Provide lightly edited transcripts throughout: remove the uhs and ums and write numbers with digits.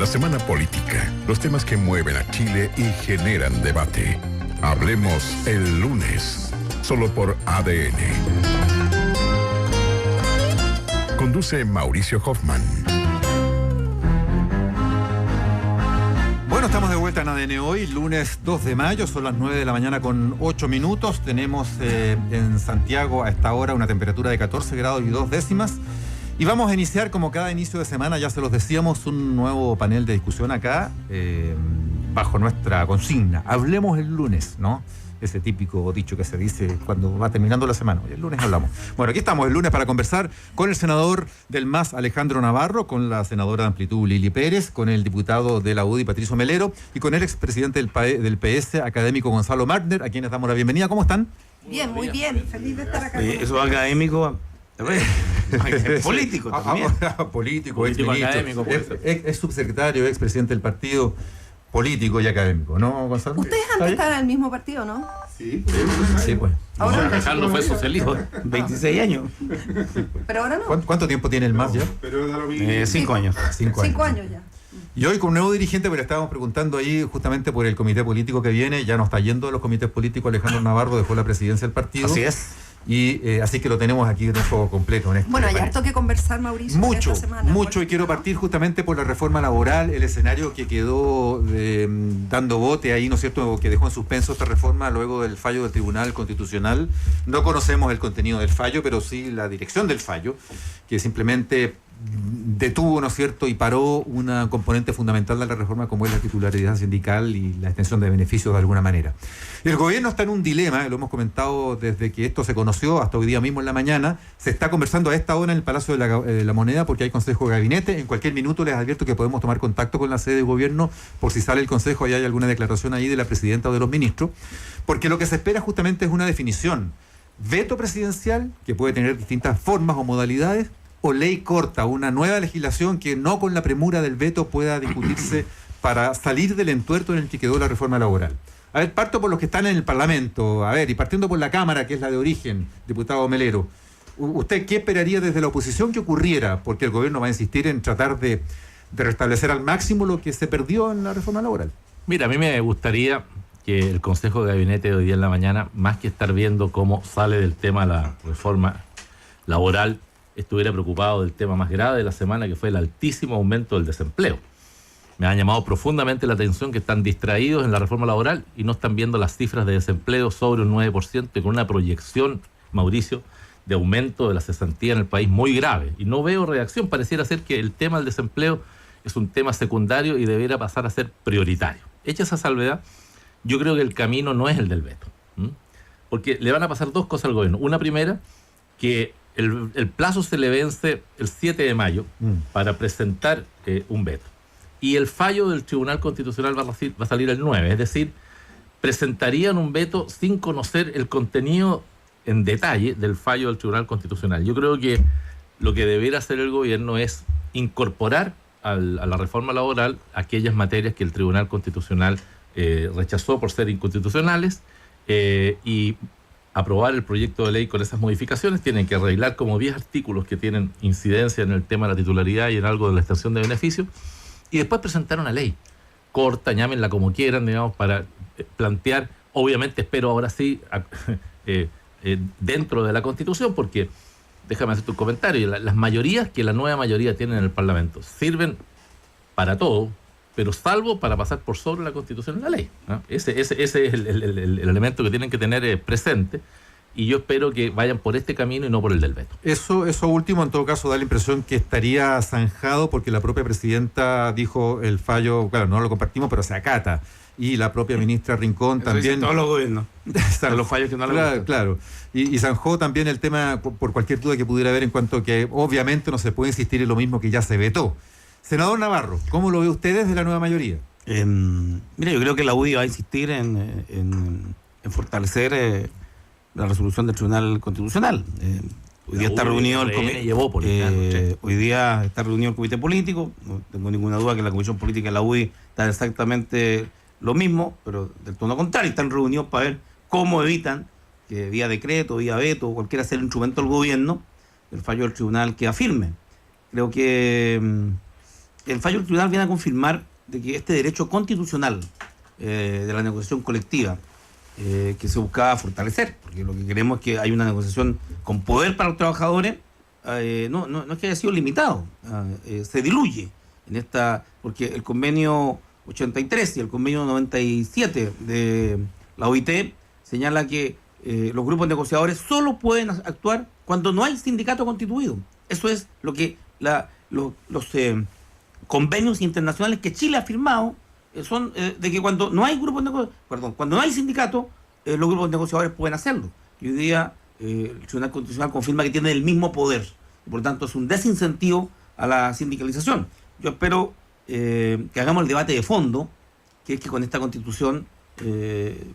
la semana política, los temas que mueven a Chile y generan debate. Hablemos el lunes, solo por ADN. Conduce Mauricio Hoffman. Bueno, estamos de vuelta en ADN hoy, lunes 2 de mayo, son las 9 de la mañana con 8 minutos. Tenemos en Santiago a esta hora una temperatura de 14 grados y 2 décimas. Y vamos a iniciar, como cada inicio de semana, ya se los decíamos, un nuevo panel de discusión acá, bajo nuestra consigna. Hablemos el lunes, ¿no? Ese típico dicho que se dice cuando va terminando la semana. Hoy el lunes hablamos. Bueno, aquí estamos el lunes para conversar con el senador del MAS, Alejandro Navarro, con la senadora de Amplitud, Lili Pérez, con el diputado de la UDI, Patricio Melero, y con el expresidente del PS, académico Gonzalo Martner, a quienes damos la bienvenida. ¿Cómo están? Bien, muy bien. Feliz de estar acá. Eso académico... político también. Político, académico, ex subsecretario, ex presidente del partido, político y académico, ¿no, Gonzalo? Ustedes antes estaban en el mismo partido, ¿no? Sí, pues. Ahora Carlos fue socialista, 26 años. Pero ahora no. ¿Cuánto tiempo tiene el MAS ya? 5 años. 5 años ya. Y hoy con un nuevo dirigente, pero le estábamos preguntando ahí justamente por el comité político que viene, ya no está yendo a los comités políticos, Alejandro Navarro dejó la presidencia del partido. Así es. Y así que lo tenemos aquí en un juego completo. Bueno, hay harto que conversar, Mauricio. Mucho, esta semana, y quiero partir justamente por la reforma laboral, el escenario que quedó dando bote ahí, ¿no es cierto?, que dejó en suspenso esta reforma luego del fallo del Tribunal Constitucional. No conocemos el contenido del fallo, pero sí la dirección del fallo, que simplemente detuvo, ¿no es cierto?, y paró una componente fundamental de la reforma como es la titularidad sindical y la extensión de beneficios de alguna manera. El gobierno está en un dilema, lo hemos comentado desde que esto se conoció hasta hoy día mismo en la mañana. Se está conversando a esta hora en el Palacio de la Moneda porque hay consejo de gabinete. En cualquier minuto les advierto que podemos tomar contacto con la sede de gobierno por si sale el consejo y hay alguna declaración ahí de la presidenta o de los ministros, porque lo que se espera justamente es una definición: veto presidencial, que puede tener distintas formas o modalidades, o ley corta, una nueva legislación que no con la premura del veto pueda discutirse para salir del entuerto en el que quedó la reforma laboral. A ver, parto por los que están en el Parlamento, y partiendo por la Cámara, que es la de origen, diputado Melero. ¿Usted qué esperaría desde la oposición que ocurriera? Porque el gobierno va a insistir en tratar de restablecer al máximo lo que se perdió en la reforma laboral. Mira, a mí me gustaría que el Consejo de Gabinete de hoy día en la mañana, más que estar viendo cómo sale del tema la reforma laboral, estuviera preocupado del tema más grave de la semana, que fue el altísimo aumento del desempleo. Me ha llamado profundamente la atención que están distraídos en la reforma laboral y no están viendo las cifras de desempleo sobre un 9% y con una proyección, Mauricio, de aumento de la cesantía en el país muy grave. Y no veo reacción. Pareciera ser que el tema del desempleo es un tema secundario y debería pasar a ser prioritario. Hecha esa salvedad, yo creo que el camino no es el del veto. Porque le van a pasar dos cosas al gobierno. Una primera, que el plazo se le vence el 7 de mayo para presentar un veto. Y el fallo del Tribunal Constitucional va a salir el 9, es decir, presentarían un veto sin conocer el contenido en detalle del fallo del Tribunal Constitucional. Yo creo que lo que debería hacer el gobierno es incorporar a la reforma laboral aquellas materias que el Tribunal Constitucional rechazó por ser inconstitucionales y aprobar el proyecto de ley con esas modificaciones. Tienen que arreglar como 10 artículos que tienen incidencia en el tema de la titularidad y en algo de la extensión de beneficios, y después presentar una ley corta, llámenla como quieran, digamos, para plantear, obviamente espero ahora sí, dentro de la Constitución, porque, déjame hacer tu comentario, las mayorías que la nueva mayoría tiene en el Parlamento sirven para todo, pero salvo para pasar por sobre la Constitución y la ley, ¿no? Ese es el elemento que tienen que tener presente, y yo espero que vayan por este camino y no por el del veto. Eso último, en todo caso, da la impresión que estaría zanjado porque la propia presidenta dijo el fallo, claro, no lo compartimos, pero se acata. Y la propia ministra Rincón eso también... todos los gobiernos. Los fallos que no le gustan. Claro. Y zanjó también el tema por cualquier duda que pudiera haber en cuanto a que obviamente no se puede insistir en lo mismo que ya se vetó. Senador Navarro, ¿cómo lo ve usted desde la nueva mayoría? Mira, yo creo que la UDI va a insistir en fortalecer la resolución del Tribunal Constitucional. Hoy día está reunido el comité. Hoy día está reunido el comité político. No tengo ninguna duda que la comisión política de la UDI está exactamente lo mismo, pero del tono contrario. Están reunidos para ver cómo evitan que vía decreto, vía veto, cualquiera sea el instrumento del gobierno, el fallo del tribunal queda firme. Creo que el fallo del tribunal viene a confirmar de que este derecho constitucional de la negociación colectiva que se buscaba fortalecer, porque lo que queremos es que haya una negociación con poder para los trabajadores, no es que haya sido limitado, se diluye en esta, porque el convenio 83 y el convenio 97 de la OIT señala que los grupos negociadores solo pueden actuar cuando no hay sindicato constituido. Eso es lo que los convenios internacionales que Chile ha firmado son de que cuando no hay cuando no hay sindicato, los grupos negociadores pueden hacerlo. Y hoy día el Tribunal Constitucional confirma que tiene el mismo poder. Y por tanto es un desincentivo a la sindicalización. Yo espero que hagamos el debate de fondo, que es que con esta constitución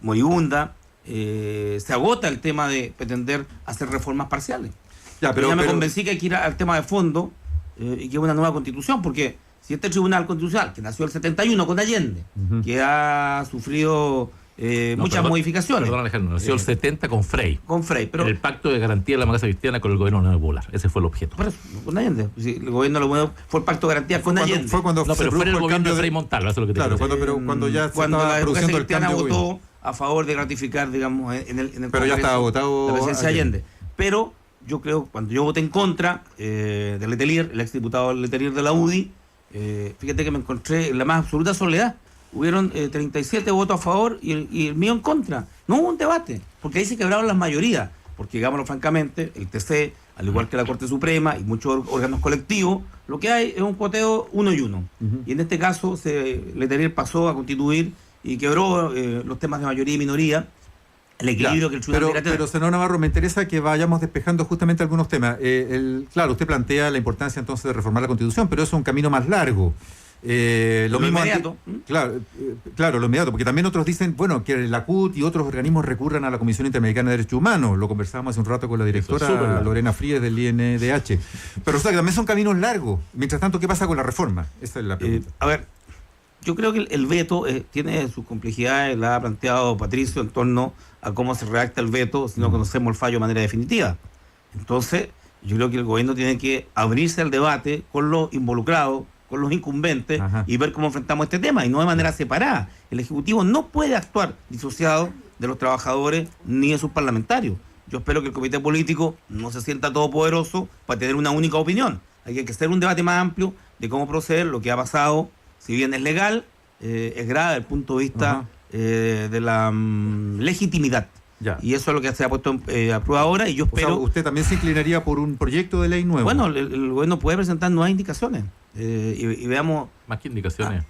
moribunda se agota el tema de pretender hacer reformas parciales. Pero ya me convencí que hay que ir al tema de fondo y que es una nueva constitución, porque si este Tribunal Constitucional, que nació el 71 con Allende, que ha sufrido muchas modificaciones. Perdón, Alejandro, nació el 70 con Frey. Con Frey, pero el pacto de garantía de la democracia cristiana con el gobierno neopolar. Ese fue el objeto. Por eso, con Allende. Sí, el gobierno fue el pacto de garantía con Allende. Fue cuando pero fue el gobierno de Frei Montalva, eso es lo que te claro, quiero cuando ya cuando estaba la democracia produciendo el cristiana cambio. votó a favor de ratificar, digamos, en el pero Congreso, ya estaba votado la presidencia de Allende. Pero yo creo, cuando yo voté en contra de Letelier, el exdiputado Letelier de la UDI, fíjate que me encontré en la más absoluta soledad. Hubieron 37 votos a favor y el mío en contra. No hubo un debate, porque ahí se quebraron las mayorías. Porque, digámoslo francamente, el TC, al igual que la Corte Suprema y muchos órganos colectivos, lo que hay es un cuoteo 1 y 1. Y en este caso, Letelier pasó a constituir y quebró los temas de mayoría y minoría. El equilibrio que el tribunal pero senador Navarro, me interesa que vayamos despejando justamente algunos temas. Claro, usted plantea la importancia entonces de reformar la Constitución, pero eso es un camino más largo. Lo mismo inmediato. Claro, lo inmediato, porque también otros dicen, bueno, que la CUT y otros organismos recurran a la Comisión Interamericana de Derechos Humanos. Lo conversábamos hace un rato con la directora Lorena Fríes del INDH. Pero o sea, que también son caminos largos. Mientras tanto, ¿qué pasa con la reforma? Esa es la pregunta. A ver, yo creo que el veto tiene sus complejidades, la ha planteado Patricio en torno a cómo se redacta el veto si no conocemos el fallo de manera definitiva. Entonces, yo creo que el gobierno tiene que abrirse al debate con los involucrados, con los incumbentes, y ver cómo enfrentamos este tema, y no de manera separada. El Ejecutivo no puede actuar disociado de los trabajadores ni de sus parlamentarios. Yo espero que el comité político no se sienta todopoderoso para tener una única opinión. Hay que hacer un debate más amplio de cómo proceder. Lo que ha pasado, si bien es legal, es grave desde el punto de vista de la legitimidad. Ya. Y eso es lo que se ha puesto a prueba ahora, y yo espero... O sea, ¿usted también se inclinaría por un proyecto de ley nuevo? Bueno, el gobierno puede presentar nuevas indicaciones y veamos... Más que indicaciones.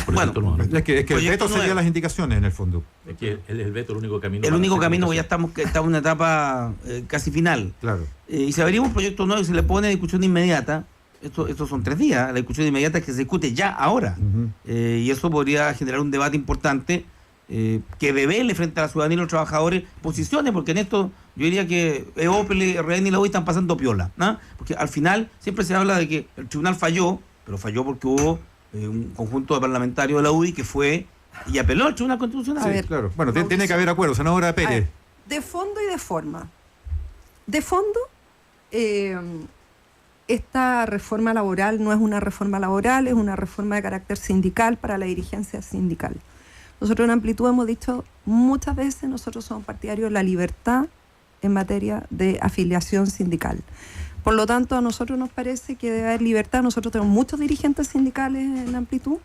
Bueno, nuevo, ¿no? Es que el veto sería las indicaciones en el fondo. Es que el veto es el único camino. El único camino, ya estamos en una etapa casi final. Claro. Y si abrimos un proyecto nuevo y se le pone discusión inmediata, estos son 3 días, la discusión inmediata es que se discute ya ahora. Y eso podría generar un debate importante que revele frente a la ciudadanía y los trabajadores posiciones, porque en esto yo diría que EOPL, RN y la UI están pasando piola, ¿no? Porque al final siempre se habla de que el tribunal falló, pero falló porque hubo un conjunto de parlamentarios de la UDI que fue y apeló al Tribunal Constitucional. Sí, claro. Bueno, tiene que haber acuerdo, senadora Pérez. De fondo y de forma. De fondo, esta reforma laboral no es una reforma laboral, es una reforma de carácter sindical para la dirigencia sindical. Nosotros en Amplitud hemos dicho muchas veces, nosotros somos partidarios de la libertad en materia de afiliación sindical. Por lo tanto, a nosotros nos parece que debe haber libertad. Nosotros tenemos muchos dirigentes sindicales en Amplitud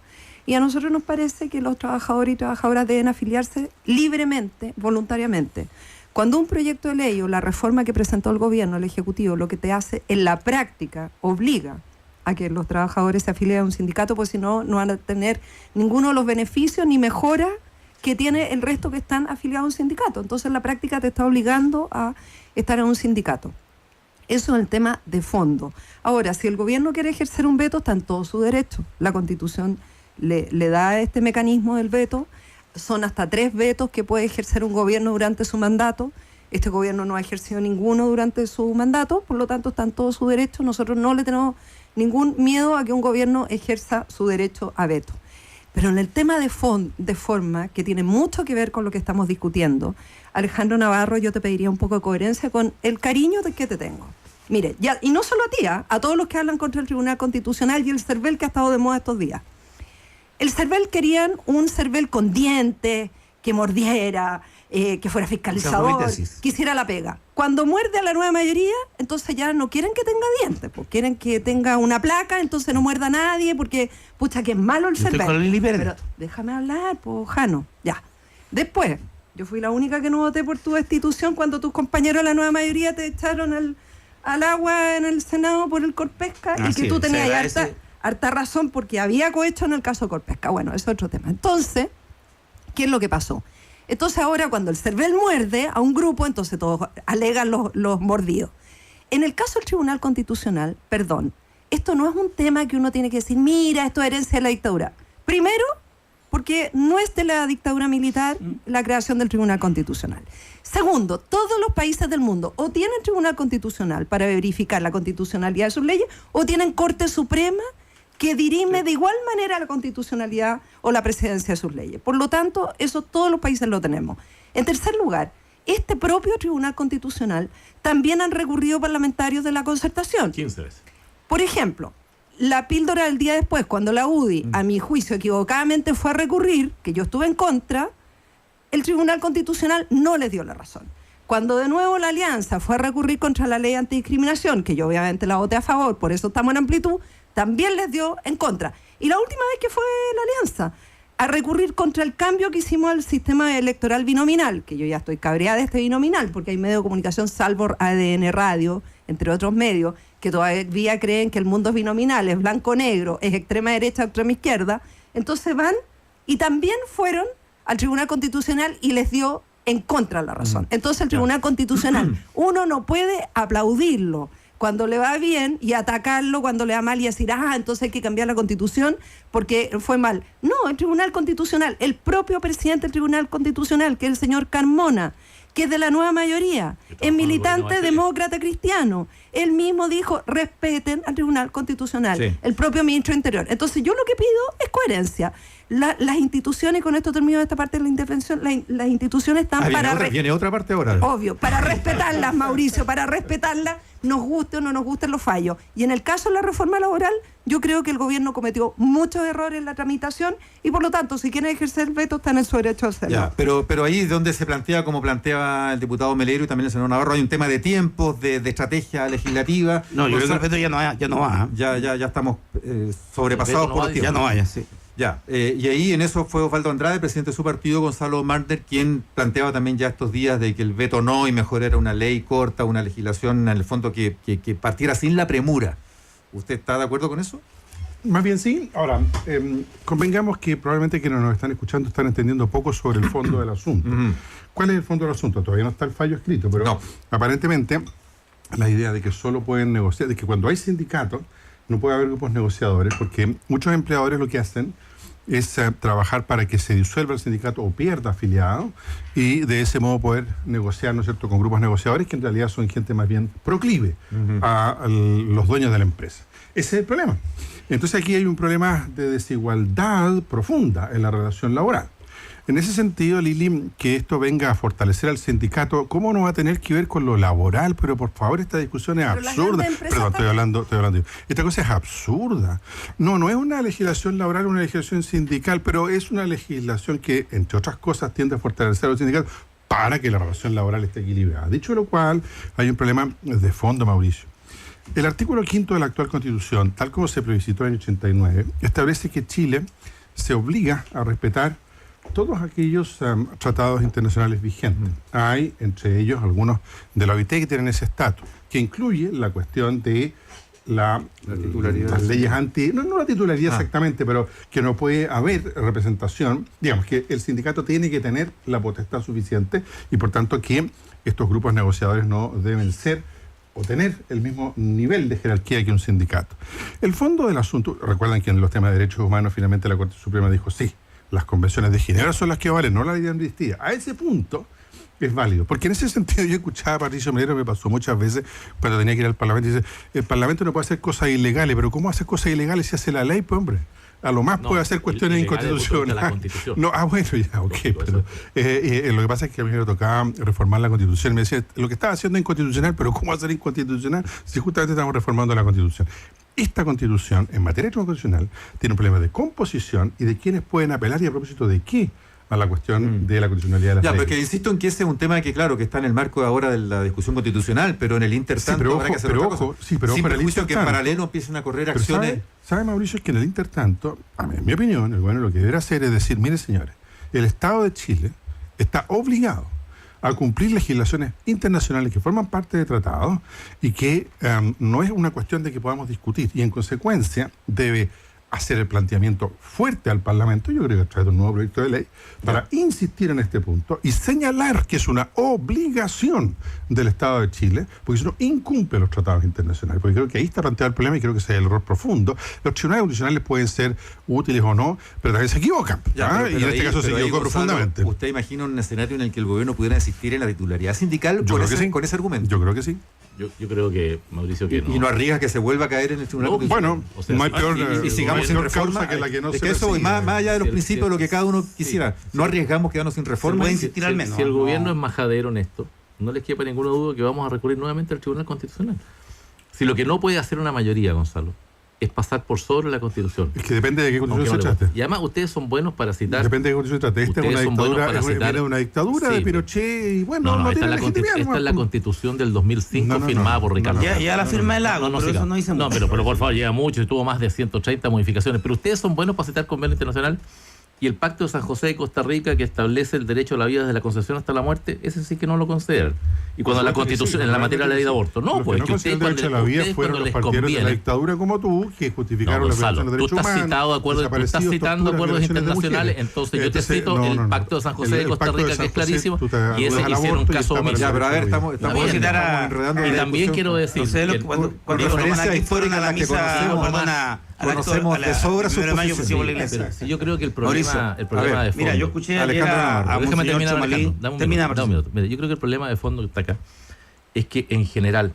y a nosotros nos parece que los trabajadores y trabajadoras deben afiliarse libremente, voluntariamente. Cuando un proyecto de ley o la reforma que presentó el gobierno, el Ejecutivo, lo que te hace en la práctica, obliga a que los trabajadores se afilien a un sindicato, pues si no, no van a tener ninguno de los beneficios ni mejoras que tiene el resto que están afiliados a un sindicato. Entonces, la práctica te está obligando a estar en un sindicato. Eso es el tema de fondo. Ahora, si el gobierno quiere ejercer un veto, está en todo su derecho. La Constitución le da este mecanismo del veto. Son hasta 3 vetos que puede ejercer un gobierno durante su mandato. Este gobierno no ha ejercido ninguno durante su mandato, por lo tanto está en todo su derecho. Nosotros no le tenemos ningún miedo a que un gobierno ejerza su derecho a veto. Pero en el tema de forma, que tiene mucho que ver con lo que estamos discutiendo, Alejandro Navarro, yo te pediría un poco de coherencia con el cariño que te tengo. Mire, ya, y no solo a ti, a todos los que hablan contra el Tribunal Constitucional y el CERVEL que ha estado de moda estos días. El CERVEL querían un CERVEL con dientes, que mordiera, que fuera fiscalizador, que hiciera la pega. Cuando muerde a la nueva mayoría, entonces ya no quieren que tenga dientes, pues quieren que tenga una placa, entonces no muerda a nadie, porque, pucha, que es malo el CERVEL. Pero déjame hablar, pues, Jano, ya. Después, yo fui la única que no voté por tu destitución cuando tus compañeros de la nueva mayoría te echaron al agua en el Senado por el Corpesca, y que tú tenías harta razón porque había cohecho en el caso Corpesca. Bueno, eso es otro tema. Entonces, ¿qué es lo que pasó? Entonces ahora cuando el CERVEL muerde a un grupo, entonces todos alegan los mordidos. En el caso del Tribunal Constitucional, perdón, esto no es un tema que uno tiene que decir, mira, esto es herencia de la dictadura. Primero, porque no es de la dictadura militar la creación del Tribunal Constitucional. Segundo, todos los países del mundo o tienen Tribunal Constitucional para verificar la constitucionalidad de sus leyes o tienen Corte Suprema que dirime de igual manera la constitucionalidad o la presidencia de sus leyes. Por lo tanto, eso todos los países lo tenemos. En tercer lugar, este propio Tribunal Constitucional también han recurrido parlamentarios de la concertación. 15 veces. Por ejemplo, la píldora del día después, cuando la UDI, a mi juicio, equivocadamente fue a recurrir, que yo estuve en contra, el Tribunal Constitucional no les dio la razón. Cuando de nuevo la Alianza fue a recurrir contra la ley antidiscriminación, que yo obviamente la voté a favor, por eso estamos en amplitud, también les dio en contra. Y la última vez que fue la Alianza a recurrir contra el cambio que hicimos al sistema electoral binominal, que yo ya estoy cabreada de este binominal, porque hay medios de comunicación, salvo ADN Radio, entre otros medios, que todavía creen que el mundo es binominal, es blanco-negro, es extrema derecha, extrema izquierda. Entonces van y también fueron al Tribunal Constitucional y les dio en contra la razón. Entonces el Tribunal Constitucional, uno no puede aplaudirlo cuando le va bien y atacarlo cuando le va mal y decir, entonces hay que cambiar la Constitución porque fue mal. No, el Tribunal Constitucional, el propio presidente del Tribunal Constitucional, que es el señor Carmona, que es de la nueva mayoría, es militante demócrata cristiano, él mismo dijo, respeten al Tribunal Constitucional, el propio ministro de Interior. Entonces yo lo que pido es coherencia. Las instituciones, con esto termino esta parte de la intervención, las instituciones están viene otra parte ahora. Obvio, para respetarlas, Mauricio, para respetarlas, nos guste o no nos gusten los fallos. Y en el caso de la reforma laboral, yo creo que el gobierno cometió muchos errores en la tramitación y por lo tanto, si quieren ejercer el veto, están en su derecho a hacerlo. Ya, pero ahí es donde se plantea, como planteaba el diputado Melero y también el senador Navarro, hay un tema de tiempos, de estrategia legislativa. No, yo creo que el veto ya no va. Ya estamos sobrepasados por el tiempo. Ya no vaya, sí. Ya, y ahí en eso fue Osvaldo Andrade, presidente de su partido, Gonzalo Marder, quien planteaba también ya estos días de que el veto no, y mejor era una ley corta, una legislación en el fondo que partiera sin la premura. ¿Usted está de acuerdo con eso? Más bien sí. Ahora, convengamos que probablemente quienes nos están escuchando están entendiendo poco sobre el fondo del asunto. ¿Cuál es el fondo del asunto? Todavía no está el fallo escrito, pero aparentemente la idea de que solo pueden negociar, de que cuando hay sindicatos no puede haber grupos negociadores, porque muchos empleadores lo que hacen es trabajar para que se disuelva el sindicato o pierda afiliados y de ese modo poder negociar, ¿no es cierto?, con grupos negociadores que en realidad son gente más bien proclive a los dueños de la empresa. Ese es el problema. Entonces aquí hay un problema de desigualdad profunda en la relación laboral. En ese sentido, Lili, que esto venga a fortalecer al sindicato, ¿cómo no va a tener que ver con lo laboral? Pero por favor, esta discusión es absurda. Perdón, estoy hablando yo. Esta cosa es absurda. No es una legislación laboral, una legislación sindical, pero es una legislación que, entre otras cosas, tiende a fortalecer a los sindicatos para que la relación laboral esté equilibrada. Dicho lo cual, hay un problema de fondo, Mauricio. El artículo 5 de la actual Constitución, tal como se plebiscitó en el 89, establece que Chile se obliga a respetar todos aquellos tratados internacionales vigentes. Hay, entre ellos, algunos de la OIT que tienen ese estatus, que incluye la cuestión de la titularidad, las leyes no la titularidad exactamente, pero que no puede haber representación, digamos que el sindicato tiene que tener la potestad suficiente y por tanto que estos grupos negociadores no deben ser o tener el mismo nivel de jerarquía que un sindicato. El fondo del asunto, recuerdan que en los temas de derechos humanos finalmente la Corte Suprema dijo sí, las convenciones de Ginebra son las que valen, no la ley de amnistía. A ese punto, es válido. Porque en ese sentido yo escuchaba a Patricio Melero, me pasó muchas veces cuando tenía que ir al Parlamento, y dice, el Parlamento no puede hacer cosas ilegales, pero ¿cómo hace cosas ilegales si hace la ley, pues hombre? A lo más puede hacer cuestiones inconstitucionales. No, bueno, ya, ok. Lógico, pero lo que pasa es que a mí me tocaba reformar la Constitución. Y me decía, lo que estaba haciendo es inconstitucional, pero ¿cómo hacer inconstitucional si justamente estamos reformando la Constitución? Esta Constitución, en materia constitucional, tiene un problema de composición y de quiénes pueden apelar y a propósito de qué a la cuestión de la constitucionalidad de las leyes. Porque insisto en que ese es un tema que, claro, que está en el marco ahora de la discusión constitucional, pero en el intertanto habrá que hacer otra cosa. Sin perjuicio que en paralelo empiecen a correr acciones. ¿Sabe, Mauricio? Es que en el intertanto, en mi opinión, el gobierno lo que deberá hacer es decir, mire señores, el Estado de Chile está obligado a cumplir legislaciones internacionales que forman parte de tratados y que no es una cuestión de que podamos discutir, y en consecuencia debe hacer el planteamiento fuerte al Parlamento, yo creo que a través de un nuevo proyecto de ley, para insistir en este punto y señalar que es una obligación del Estado de Chile, porque si no incumple los tratados internacionales, porque creo que ahí está planteado el problema y creo que ese es el error profundo. Los tribunales constitucionales pueden ser útiles o no, pero también se equivocan, y en este caso se equivocó profundamente. ¿Usted imagina un escenario en el que el gobierno pudiera insistir en la titularidad sindical con ese argumento? Yo creo que sí. Yo creo que, Mauricio, que no. Y no arriesga que se vuelva a caer en el tribunal. Bueno, o sea, no hay peor, y sigamos sin reforma, que la que no es se que eso, persigue. más allá de los principios de lo que cada uno quisiera, no arriesgamos quedarnos sin reforma. puede insistir al menos. Si el gobierno es majadero en esto, no les quepa ninguna duda que vamos a recurrir nuevamente al Tribunal Constitucional. Si lo que no puede hacer una mayoría, Gonzalo, es pasar por sobre la Constitución. Es que depende de qué Constitución se trate. Y además ustedes son buenos para citar. Depende de qué Constitución se trate. Esta es una dictadura de Pinochet y bueno, no tiene legitimidad. Esta es la Constitución del 2005 firmada por Ricardo. Ya la firma del Lago, pero eso no dice mucho. No, pero por favor, llega mucho y tuvo más de 130 modificaciones. Pero ustedes son buenos para citar convenio internacional. Y el Pacto de San José de Costa Rica, que establece el derecho a la vida desde la concepción hasta la muerte, ese sí que no lo consideran. Y cuando la Constitución, en la materia de la ley de aborto, no, pues que ustedes cuando la vida fueron los partidarios de la dictadura como tú, que justificaron la violación de derechos humanos. Tú estás citando acuerdos internacionales, entonces yo te cito el Pacto de San José de Costa Rica, que es clarísimo, y ese hicieron un caso omiso. Ya, pero a ver, estamos enredando. Y también quiero decir, cuando referencia histórica a la que conocemos de sobra su posición. Yo creo que el problema de fondo. Mira, yo escuché ayer a Monseñor Chomalí. Termina, Mira, yo creo que el problema de fondo que está acá es que en general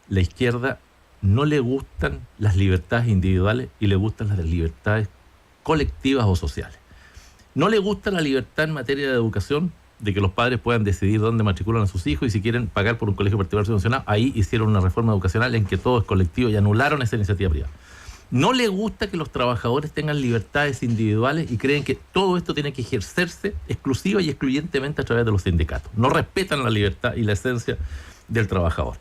la izquierda no le gustan las libertades individuales y le gustan las libertades colectivas o sociales. No le gusta la libertad en materia de educación, de que los padres puedan decidir dónde matriculan a sus hijos y si quieren pagar por un colegio particular subvencionado. Ahí hicieron una reforma educacional en que todo es colectivo y anularon esa iniciativa privada. No le gusta que los trabajadores tengan libertades individuales y creen que todo esto tiene que ejercerse exclusiva y excluyentemente a través de los sindicatos. No respetan la libertad y la esencia del trabajador.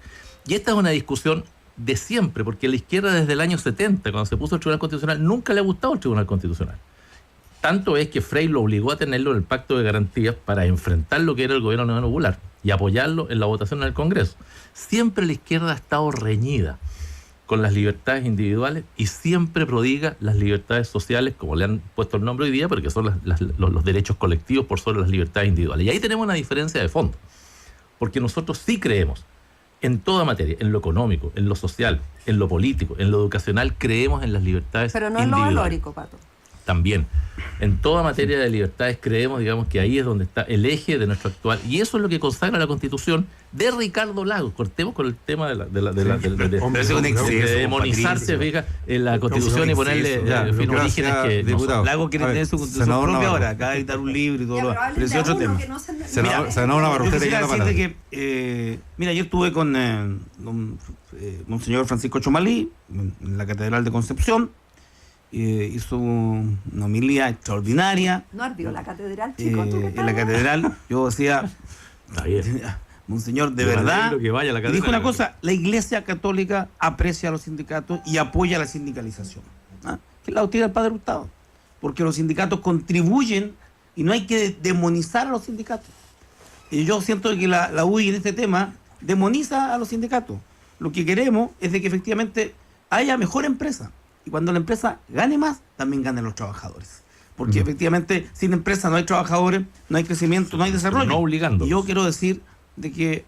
Y esta es una discusión de siempre, porque la izquierda desde el año 70, cuando se puso el Tribunal Constitucional, nunca le ha gustado el Tribunal Constitucional. Tanto es que Frey lo obligó a tenerlo en el Pacto de Garantías para enfrentar lo que era el gobierno neopopular y apoyarlo en la votación en el Congreso. Siempre la izquierda ha estado reñida con las libertades individuales y siempre prodiga las libertades sociales, como le han puesto el nombre hoy día, porque son los derechos colectivos por sobre las libertades individuales. Y ahí tenemos una diferencia de fondo, porque nosotros sí creemos en toda materia, en lo económico, en lo social, en lo político, en lo educacional, creemos en las libertades individuales. Pero no en lo valórico, Pato. También. En toda materia de libertades creemos, digamos, que ahí es donde está el eje de nuestro actual. Y eso es lo que consagra la Constitución de Ricardo Lagos. Cortemos con el tema de demonizarse, fija, en la Constitución y ponerle orígenes que diputado. Lagos quiere tener su propia hora. Acaba de editar un libro y todo. Pero ese es otro tema. Senador Navarro, usted quisiera decirte que, mira, ayer estuve con Monseñor Francisco Chomalí en la Catedral de Concepción. Hizo una homilía extraordinaria. ¿No ardió la catedral, chicos? En la catedral, yo decía, Monseñor, de verdad, y dijo una cosa: la Iglesia Católica aprecia a los sindicatos y apoya la sindicalización. Que es la doctrina del Padre Hurtado, porque los sindicatos contribuyen y no hay que demonizar a los sindicatos. Y yo siento que la UDI en este tema demoniza a los sindicatos. Lo que queremos es de que efectivamente haya mejor empresa. Y cuando la empresa gane más, también ganen los trabajadores. Porque efectivamente, sin empresa no hay trabajadores, no hay crecimiento, no hay desarrollo. No obligando. Y yo quiero decir de que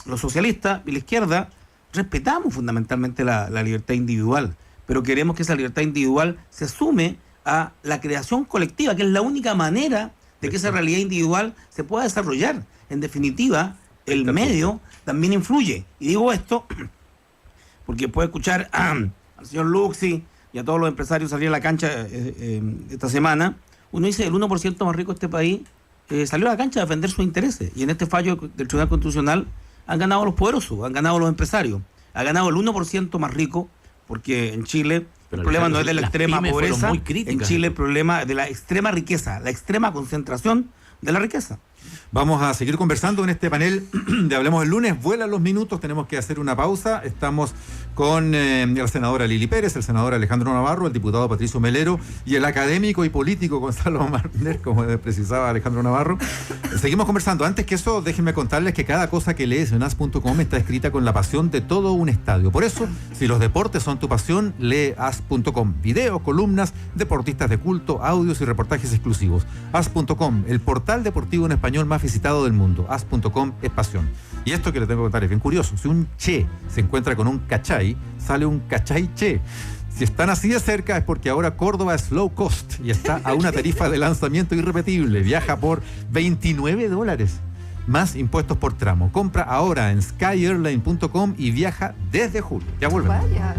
los socialistas y la izquierda respetamos fundamentalmente la libertad individual, pero queremos que esa libertad individual se sume a la creación colectiva, que es la única manera de que esa realidad individual se pueda desarrollar. en definitiva, el medio también influye. Y digo esto porque puedo escuchar al señor Luxi y a todos los empresarios salir a la cancha esta semana. Uno dice, el 1% más rico de este país salió a la cancha a defender sus intereses. Y en este fallo del Tribunal Constitucional han ganado los poderosos, han ganado los empresarios. Ha ganado el 1% más rico, porque en Chile el problema no es de la extrema pobreza, en Chile el problema de la extrema riqueza, la extrema concentración de la riqueza. Vamos a seguir conversando en este panel de Hablemos el Lunes. Vuelan los minutos, tenemos que hacer una pausa. Estamos con la senadora Lili Pérez, el senador Alejandro Navarro, el diputado Patricio Melero y el académico y político Gonzalo Marner, como precisaba Alejandro Navarro. Seguimos conversando. Antes que eso, déjenme contarles que cada cosa que lees en as.com está escrita con la pasión de todo un estadio. Por eso, si los deportes son tu pasión, lee as.com. Videos, columnas, deportistas de culto, audios y reportajes exclusivos. As.com, el portal deportivo en español más visitado del mundo. As.com es pasión. Y esto que les tengo que contar es bien curioso. Si un che se encuentra con un cachai, sale un cachai che. Si están así de cerca es porque ahora Córdoba es low cost y está a una tarifa de lanzamiento irrepetible. Viaja por $29 más impuestos por tramo. Compra ahora en skyairline.com y viaja desde julio. Ya volvemos. Vaya.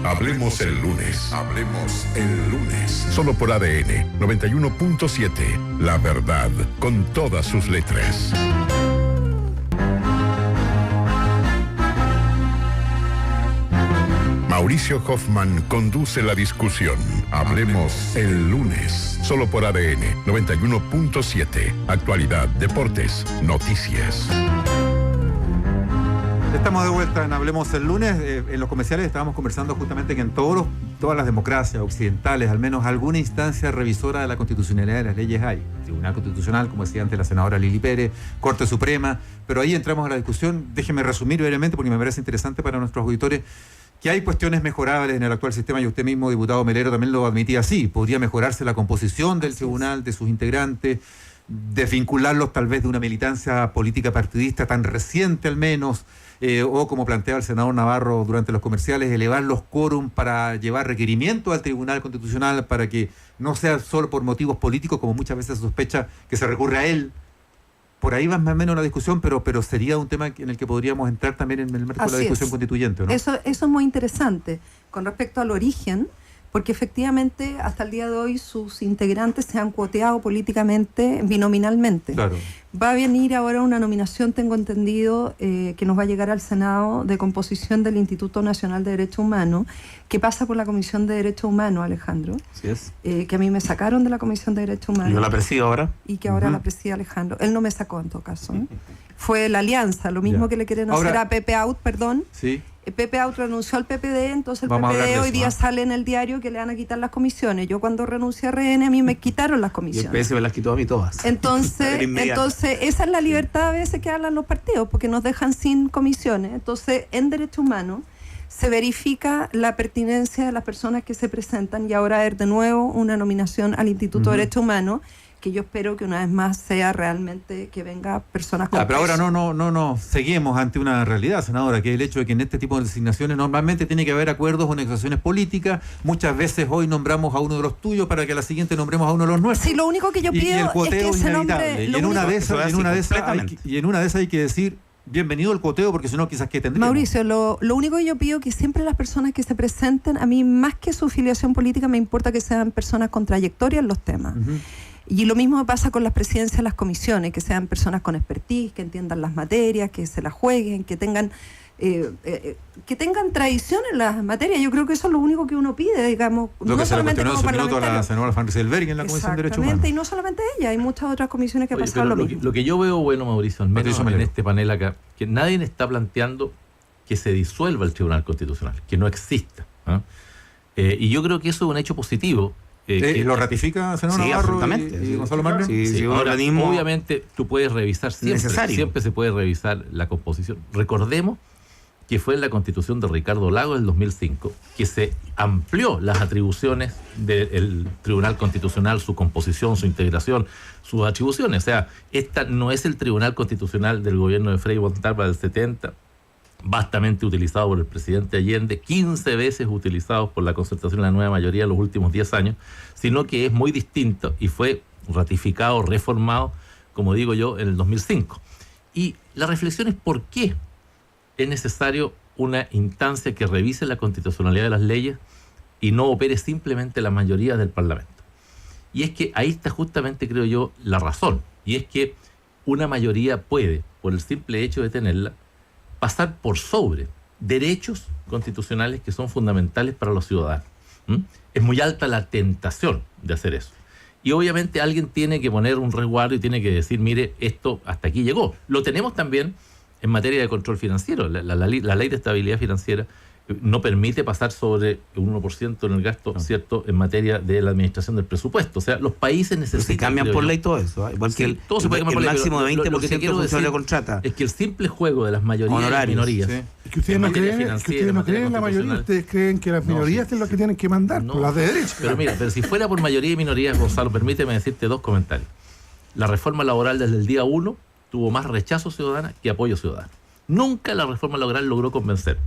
Hablemos el lunes. Hablemos el lunes. Solo por ADN 91.7. La verdad con todas sus letras. Mauricio Hoffman conduce la discusión. Hablemos el lunes. Solo por ADN 91.7. Actualidad, deportes, noticias. Estamos de vuelta en Hablemos el Lunes. En los comerciales estábamos conversando justamente que en todas las democracias occidentales, al menos alguna instancia revisora de la constitucionalidad de las leyes hay. Tribunal Constitucional, como decía antes la senadora Lili Pérez, Corte Suprema, pero ahí entramos a la discusión. Déjenme resumir brevemente porque me parece interesante para nuestros auditores que hay cuestiones mejorables en el actual sistema y usted mismo, diputado Melero, también lo admitía así. Podría mejorarse la composición del tribunal, de sus integrantes, desvincularlos tal vez de una militancia política partidista tan reciente al menos, o como plantea el senador Navarro durante los comerciales, elevar los quórum para llevar requerimientos al Tribunal Constitucional para que no sea solo por motivos políticos, como muchas veces se sospecha que se recurre a él. Por ahí va más o menos la discusión, pero sería un tema en el que podríamos entrar también en el marco de la discusión constituyente, ¿no? Eso es muy interesante con respecto al origen, porque efectivamente hasta el día de hoy sus integrantes se han cuoteado políticamente, binominalmente. Claro. Va a venir ahora una nominación, tengo entendido, que nos va a llegar al Senado de composición del Instituto Nacional de Derechos Humanos, que pasa por la Comisión de Derechos Humanos, Alejandro. Así es. Que a mí me sacaron de la Comisión de Derechos Humanos. Yo la presido ahora. Y que ahora la preside Alejandro. Él no me sacó en todo caso, ¿eh? Fue la alianza, lo mismo que le quieren hacer a Pepe Out, perdón. Sí. Pepe Out renunció al PPD, entonces el Vamos PPD hoy día sale en el diario que le van a quitar las comisiones. Yo cuando renuncié a RN a mí me quitaron las Y comisiones. el PS me las quitó a mí todas. Entonces esa es la libertad a veces que hablan los partidos, porque nos dejan sin comisiones. Entonces, en Derecho Humano se verifica la pertinencia de las personas que se presentan y ahora hay de nuevo una nominación al Instituto de Derecho Humano, que yo espero que una vez más sea realmente que venga personas con Pero ahora peso. no seguimos ante una realidad, senadora, que es el hecho de que en este tipo de designaciones normalmente tiene que haber acuerdos o negociaciones políticas. Muchas veces hoy nombramos a uno de los tuyos para que a la siguiente nombremos a uno de los nuestros. Sí, lo único que yo pido y el cuoteo es que ese inevitable. nombre... Y en una de esas hay que decir bienvenido al cuoteo, porque si no quizás que tendríamos. Mauricio, lo único que yo pido es que siempre las personas que se presenten, a mí más que su filiación política me importa que sean personas con trayectoria en los temas. Y lo mismo me pasa con las presidencias de las comisiones, que sean personas con expertise, que entiendan las materias, que se las jueguen, que tengan tradición en las materias. Yo creo que eso es lo único que uno pide, digamos. Lo no que se le solamente cuestionó como en su minuto a la parlamentario. senadora Van Rieselberg en la Comisión de Derechos Humanos. Y no solamente ella, hay muchas otras comisiones que Oye, pasaron lo pero mismo. lo que yo veo, bueno, Mauricio, al menos Patricio en Melero. este panel acá, que nadie está planteando que se disuelva el Tribunal Constitucional, que no exista, ¿ah? Y yo creo que eso es un hecho positivo. ¿Lo ratifica, senador Sí, Navarro absolutamente. y Gonzalo Marner? Sí, Ahora, organismo obviamente tú puedes revisar siempre se puede revisar la composición. Recordemos que fue en la Constitución de Ricardo Lagos del 2005 que se amplió las atribuciones del Tribunal Constitucional, su composición, su integración, sus atribuciones. O sea, esta no es el Tribunal Constitucional del gobierno de Frei Montalva del 70, vastamente utilizado por el presidente Allende, 15 veces utilizado por la Concertación y la nueva mayoría en los últimos 10 años, sino que es muy distinto y fue ratificado, reformado, como digo yo, en el 2005. Y la reflexión es por qué es necesario una instancia que revise la constitucionalidad de las leyes y no opere simplemente la mayoría del Parlamento. Y es que ahí está justamente, creo yo, la razón. Y es que una mayoría puede, por el simple hecho de tenerla, pasar por sobre derechos constitucionales que son fundamentales para los ciudadanos. Es muy alta la tentación de hacer eso. Y obviamente alguien tiene que poner un resguardo y tiene que decir, mire, esto hasta aquí llegó. Lo tenemos también en materia de control financiero. La ley de estabilidad financiera no permite pasar sobre un 1% en el gasto, ¿cierto?, en materia de la administración del presupuesto. O sea, los países necesitan... Pero se cambian por ley todo eso, ¿eh? Igual sí, que el máximo de 20% de funcionario contrata. Es que el simple juego de las mayorías y las minorías... Sí. Es que ustedes no creen en la mayoría, ustedes creen que las minorías son las que tienen que mandar, las de derecha. Pero si fuera por mayoría y minorías, Gonzalo, permíteme decirte 2 comentarios. La reforma laboral desde el día 1 tuvo más rechazo ciudadano que apoyo ciudadano. Nunca la reforma laboral logró convencer.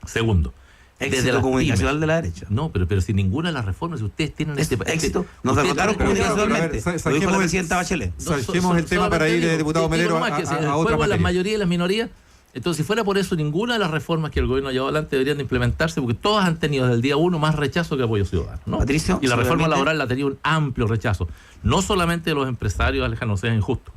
Segundo, desde la comunicacional de la derecha. No, pero si ninguna de las reformas, si ustedes tienen éxito, nos derrotaron comunicacionalmente. Lo dijo la presidenta Bachelet. Saquemos el tema para ir, diputado Melero, a otra materia. Las mayorías y las minorías. Entonces, si fuera por eso, ninguna de las reformas que el gobierno ha llevado adelante deberían de implementarse, porque todas han tenido desde el día 1 más rechazo que apoyo ciudadano, ¿no? Patricio, y la reforma laboral ha tenido un amplio rechazo, no solamente de los empresarios, Alejandro, no sea injusto.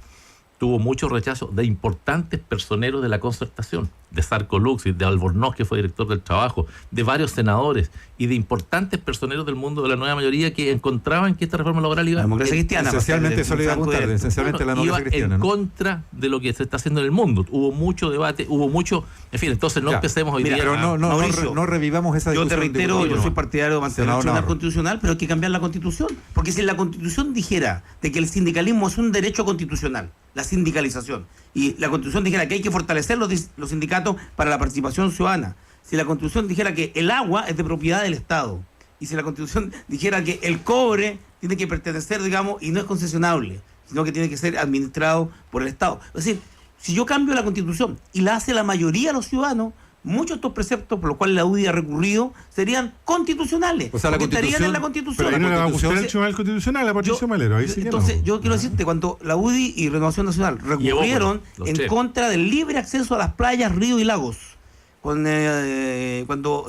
Tuvo mucho rechazo de importantes personeros de la Concertación, de Sarco Luxi, de Albornoz, que fue director del trabajo, de varios senadores y de importantes personeros del mundo de la nueva mayoría que encontraban que esta reforma laboral iba... La democracia cristiana. Esencialmente, eso le iba a apuntar, esencialmente la democracia cristiana. En contra de lo que se está haciendo en el mundo. Hubo mucho debate, hubo mucho... En fin, entonces no empecemos hoy día... Pero no revivamos esa discusión. Yo te reitero, yo soy partidario de mantener el tribunal constitucional, pero hay que cambiar la Constitución. Porque si la Constitución dijera de que el sindicalismo es un derecho constitucional, la sindicalización, y la Constitución dijera que hay que fortalecer los sindicatos para la participación ciudadana, si la Constitución dijera que el agua es de propiedad del Estado, y si la Constitución dijera que el cobre tiene que pertenecer, digamos, y no es concesionable, sino que tiene que ser administrado por el Estado. Es decir, si yo cambio la Constitución y la hace la mayoría de los ciudadanos, muchos de estos preceptos por los cuales la UDI ha recurrido serían constitucionales. O sea, porque estarían en la Constitución. Pero ahí no le va a gustar el Tribunal Constitucional a Patricio Melero. Ahí sí entonces, no. yo quiero decirte, cuando la UDI y Renovación Nacional recurrieron en contra del libre acceso a las playas, ríos y lagos, cuando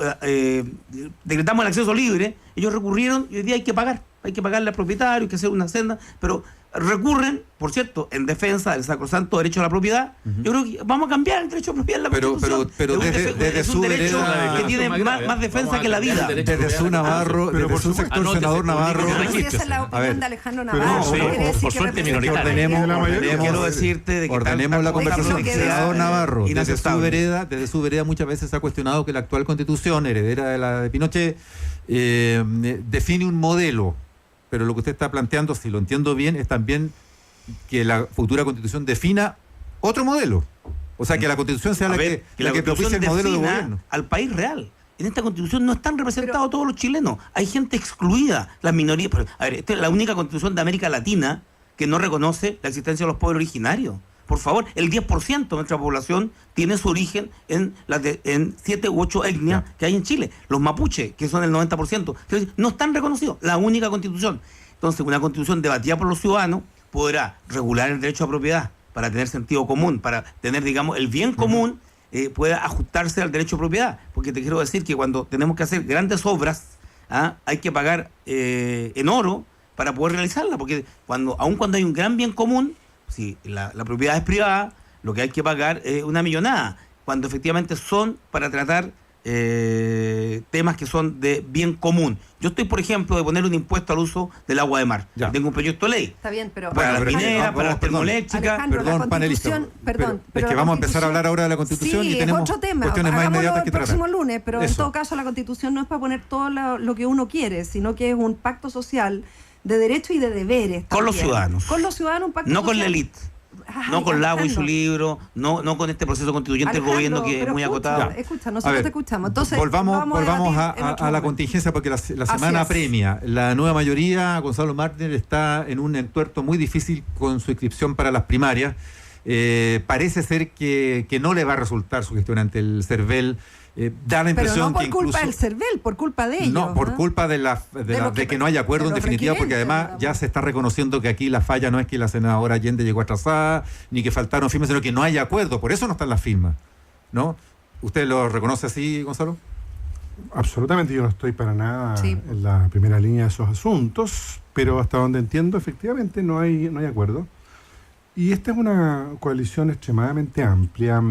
decretamos el acceso libre, ellos recurrieron y hoy día hay que pagarle al propietario, hay que hacer una senda, pero recurren, por cierto, en defensa del sacrosanto derecho a la propiedad. Yo creo que vamos a cambiar el derecho a propiedad en la Constitución. Pero desde su derecho que tiene más defensa que la vida. Desde su Navarro, desde su sector senador Navarro. Esa es la opinión de Alejandro Navarro. Por suerte minoritaria. Quiero decirte de que ordenemos la conversación. Senador Navarro, desde su vereda muchas veces se ha cuestionado que la actual Constitución, heredera de la de Pinochet, define un modelo. Pero lo que usted está planteando, si lo entiendo bien, es también que la futura Constitución defina otro modelo. O sea, que la Constitución sea la que propicie el modelo de gobierno. Al país real. En esta Constitución no están representados todos los chilenos. Hay gente excluida, las minorías. A ver, esta es la única Constitución de América Latina que no reconoce la existencia de los pueblos originarios. Por favor, el 10% de nuestra población tiene su origen en 7 u 8 etnias que hay en Chile. Los mapuches, que son el 90%, no están reconocidos. La única Constitución. Entonces, una Constitución debatida por los ciudadanos podrá regular el derecho a propiedad para tener sentido común, para tener, digamos, el bien común, pueda ajustarse al derecho a propiedad. Porque te quiero decir que cuando tenemos que hacer grandes obras, hay que pagar en oro para poder realizarla. Porque aun cuando hay un gran bien común, si la propiedad es privada, lo que hay que pagar es una millonada, cuando efectivamente son para tratar temas que son de bien común. Yo estoy, por ejemplo, de poner un impuesto al uso del agua de mar. Tengo un proyecto de ley. Está bien, pero... Para las mineras, para las termoeléctricas... Perdón, panelista. Es que vamos a empezar a hablar ahora de la Constitución y tenemos otro tema. Cuestiones más inmediatas que tratar. El próximo lunes, pero en todo caso la Constitución no es para poner todo lo que uno quiere, sino que es un pacto social de derechos y de deberes. Con los ciudadanos. Con los ciudadanos, un pacto no social. Con la élite. No con Lago y su libro, no con este proceso constituyente del gobierno que es muy acotado. Escucha, nosotros te escuchamos. Entonces, volvamos a la contingencia, porque la semana apremia. La nueva mayoría, Gonzalo Martínez, está en un entuerto muy difícil con su inscripción para las primarias. Parece ser que no le va a resultar su gestión ante el CERVEL. Da la impresión pero no por que culpa incluso, del CERVEL, por culpa de ellos. No, por culpa de que no haya acuerdo en definitiva, porque además ya se está reconociendo que aquí la falla no es que la senadora Allende llegó atrasada, ni que faltaron firmas, sino que no hay acuerdo, por eso no están las firmas, ¿no? ¿Usted lo reconoce así, Gonzalo? Absolutamente, yo no estoy para nada en la primera línea de esos asuntos, pero hasta donde entiendo, efectivamente no hay acuerdo. Y esta es una coalición extremadamente amplia.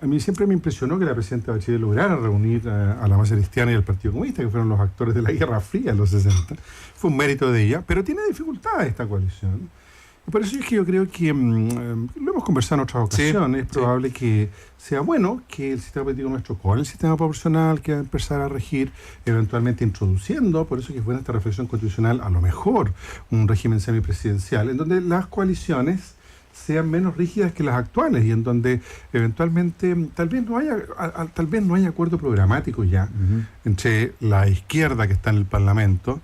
A mí siempre me impresionó que la presidenta Bachelet lograra reunir a la base cristiana y al Partido Comunista, que fueron los actores de la Guerra Fría en los 60. Fue un mérito de ella, pero tiene dificultades esta coalición. Y por eso es que yo creo que, lo hemos conversado en otras ocasiones, es probable que sea bueno que el sistema político nuestro, con el sistema proporcional que va a empezar a regir, eventualmente introduciendo, por eso que es buena esta reflexión constitucional, a lo mejor un régimen semipresidencial, en donde las coaliciones sean menos rígidas que las actuales y en donde eventualmente tal vez no haya acuerdo programático ya entre la izquierda que está en el Parlamento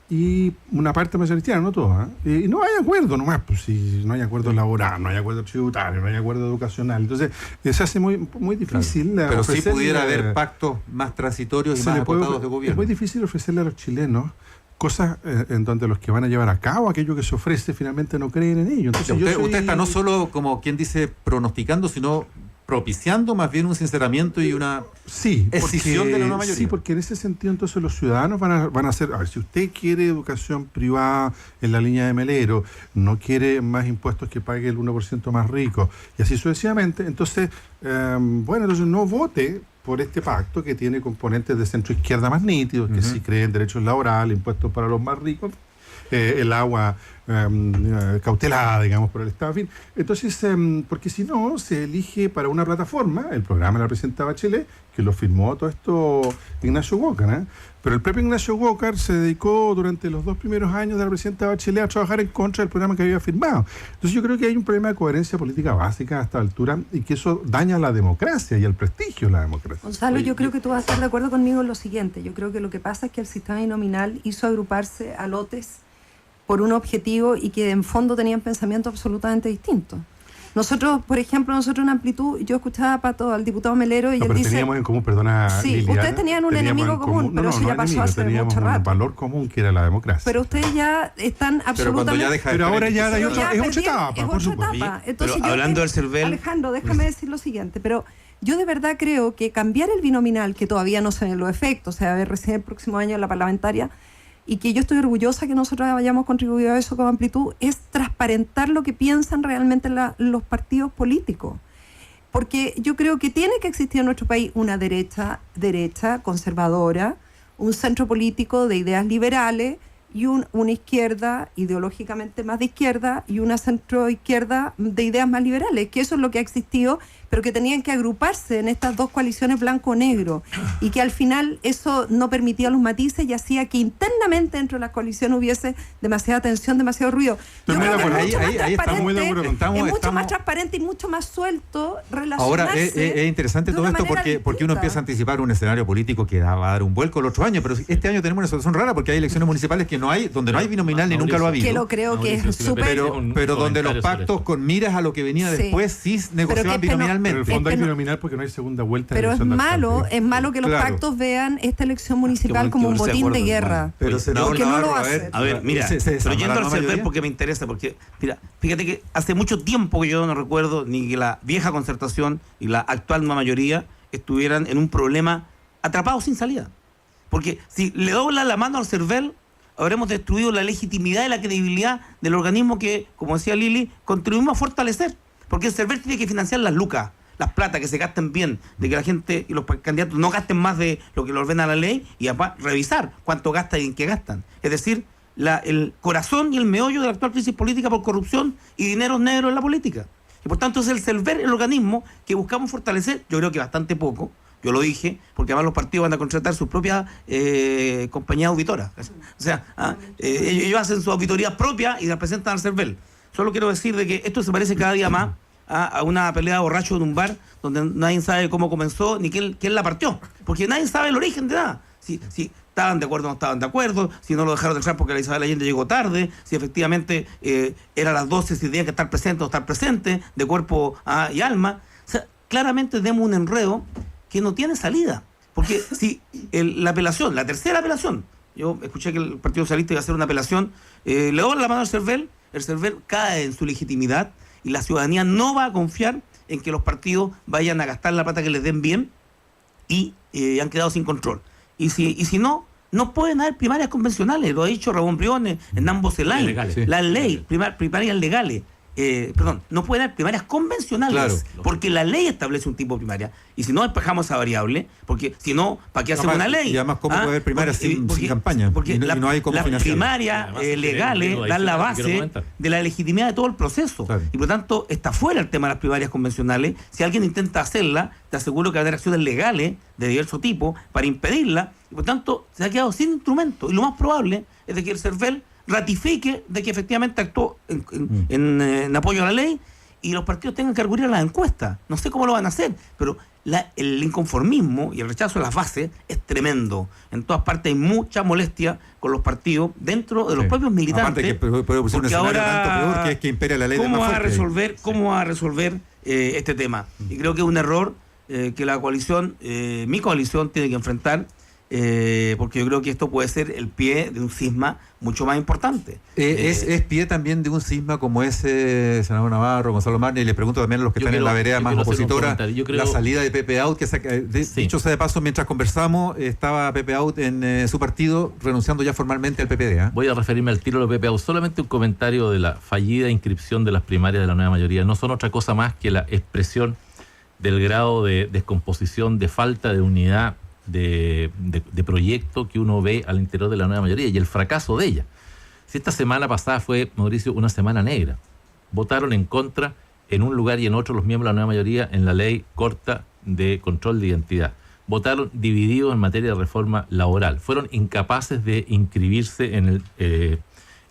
y una parte más cristiana, no toda, y no hay acuerdo nomás, pues si no hay acuerdo laboral, no hay acuerdo tributario, no hay acuerdo educacional, entonces se hace muy difícil. Claro. Pero sí pudiera haber pactos más transitorios y más acotados de gobierno. Es muy difícil ofrecerle a los chilenos cosas en donde los que van a llevar a cabo aquello que se ofrece finalmente no creen en ello. Entonces, usted está no solo, como quien dice, pronosticando, sino propiciando más bien un sinceramiento y una escisión de la nueva mayoría. Sí, porque en ese sentido entonces los ciudadanos van a hacer, a ver, si usted quiere educación privada en la línea de Melero, no quiere más impuestos que pague el 1% más rico, y así sucesivamente, entonces, entonces no vote por este pacto que tiene componentes de centro izquierda más nítidos, que sí creen en derechos laborales, impuestos para los más ricos, el agua cautelada, digamos, por el Estado. En fin, entonces, porque si no, se elige para una plataforma, el programa de la presidenta Bachelet, que lo firmó todo esto Ignacio Walker, pero el propio Ignacio Walker se dedicó durante los 2 primeros años de la presidenta Bachelet a trabajar en contra del programa que había firmado. Entonces yo creo que hay un problema de coherencia política básica a esta altura y que eso daña la democracia y el prestigio de la democracia. Gonzalo, yo creo que tú vas a estar de acuerdo conmigo en lo siguiente. Yo creo que lo que pasa es que el sistema binominal hizo agruparse a lotes por un objetivo y que en fondo tenían pensamientos absolutamente distintos. Nosotros, por ejemplo, en Amplitud, yo escuchaba al diputado Melero y él dice... teníamos en común, perdona, sí, Liliana, ustedes tenían un enemigo común, pero eso ya pasó hace mucho rato. Un valor común que era la democracia. Pero ustedes ya están absolutamente... Pero ahora ya es otra etapa, por supuesto. Entonces, pero hablando del CERVEL... Alejandro, déjame decir lo siguiente, pero yo de verdad creo que cambiar el binominal, que todavía no se ven los efectos, o sea, a ver recién el próximo año en la parlamentaria, y que yo estoy orgullosa que nosotros hayamos contribuido a eso con Amplitud, es transparentar lo que piensan realmente los partidos políticos. Porque yo creo que tiene que existir en nuestro país una derecha conservadora, un centro político de ideas liberales y una izquierda ideológicamente más de izquierda y una centroizquierda de ideas más liberales, que eso es lo que ha existido, pero que tenían que agruparse en estas dos coaliciones blanco-negro y que al final eso no permitía los matices y hacía que internamente dentro de la coalición hubiese demasiada tensión, demasiado ruido. Yo creo que es mucho más transparente y mucho más suelto relacionarse. Ahora es interesante todo esto porque uno empieza a anticipar un escenario político que va a dar un vuelco el otro año, pero este año tenemos una situación rara porque hay elecciones municipales donde no hay binominal ni nunca lo ha habido. Que lo creo que es súper... Pero donde los pactos con miras a lo que venía después sí negociaban binominalmente. Pero en el fondo hay binominal porque no hay segunda vuelta. Pero es malo que los pactos vean esta elección municipal como un botín de guerra. Pero porque no lo hacen. A ver, mira, pero yendo al CERVEL porque me interesa, porque mira, fíjate que hace mucho tiempo que yo no recuerdo ni que la vieja concertación y la actual mayoría estuvieran en un problema atrapados sin salida. Porque si le dobla la mano al CERVEL, habremos destruido la legitimidad y la credibilidad del organismo que, como decía Lili, contribuimos a fortalecer. Porque el CERVEL tiene que financiar las lucas, las plata, que se gasten bien, de que la gente y los candidatos no gasten más de lo que le ordena la ley y revisar cuánto gastan y en qué gastan. Es decir, el corazón y el meollo de la actual crisis política por corrupción y dineros negros en la política. Y por tanto es el CERVEL el organismo que buscamos fortalecer, yo creo que bastante poco. Yo lo dije, porque además los partidos van a contratar sus propias compañías auditoras. O sea, ellos hacen su auditoría propia y la presentan al CERVEL. Solo quiero decir de que esto se parece cada día más a una pelea de borracho en un bar donde nadie sabe cómo comenzó ni quién la partió. Porque nadie sabe el origen de nada. si estaban de acuerdo o no estaban de acuerdo, si no lo dejaron entrar porque la Isabel Allende llegó tarde, si efectivamente era a las 12, si tenía que estar presente o no estar presente, de cuerpo y alma. O sea, claramente tenemos un enredo que no tiene salida. Porque si la apelación, la tercera apelación, yo escuché que el Partido Socialista iba a hacer una apelación, le doy la mano al CERVEL, el CERVEL cae en su legitimidad y la ciudadanía no va a confiar en que los partidos vayan a gastar la plata que les den bien y han quedado sin control. Y si no pueden haber primarias convencionales, lo ha dicho Ramón Briones, Hernán Bocelay, la ley, primarias legales. No pueden haber primarias convencionales, porque la ley establece un tipo de primaria. Y si no, despejamos esa variable, porque si no, ¿para qué hacemos una ley? Y además, ¿cómo puede haber primarias sin campaña? Porque no hay cómo las primarias legales dan la base de la legitimidad de todo el proceso. Claro. Y por lo tanto, está fuera el tema de las primarias convencionales. Si alguien intenta hacerla, te aseguro que va a haber acciones legales de diverso tipo para impedirla. Y por lo tanto, se ha quedado sin instrumento. Y lo más probable es de que el CERVEL ratifique de que efectivamente actuó en apoyo a la ley y los partidos tengan que recurrir a las encuestas. No sé cómo lo van a hacer, pero el inconformismo y el rechazo a las bases es tremendo. En todas partes hay mucha molestia con los partidos dentro de los propios militantes. Aparte que puede ser un escenario tanto peor que es que impera la ley de más fuerte. ¿Cómo va a resolver este tema? Y creo que es un error que la coalición, mi coalición, tiene que enfrentar. Porque yo creo que esto puede ser el pie de un cisma mucho más importante. ¿Es pie también de un cisma como ese, senador Navarro, Gonzalo Marni? Y le pregunto también a los que están en la vereda más opositora, la salida de Pepe Out, dicho sea de paso, mientras conversamos, estaba Pepe Out en su partido renunciando ya formalmente al PPD. Voy a referirme al tiro de Pepe Out. Solamente un comentario de la fallida inscripción de las primarias de la nueva mayoría. No son otra cosa más que la expresión del grado de descomposición, de falta de unidad, de proyecto que uno ve al interior de la nueva mayoría y el fracaso de ella. Si esta semana pasada fue, Mauricio, una semana negra, votaron en contra en un lugar y en otro los miembros de la nueva mayoría en la ley corta de control de identidad. Votaron divididos en materia de reforma laboral. Fueron incapaces de inscribirse en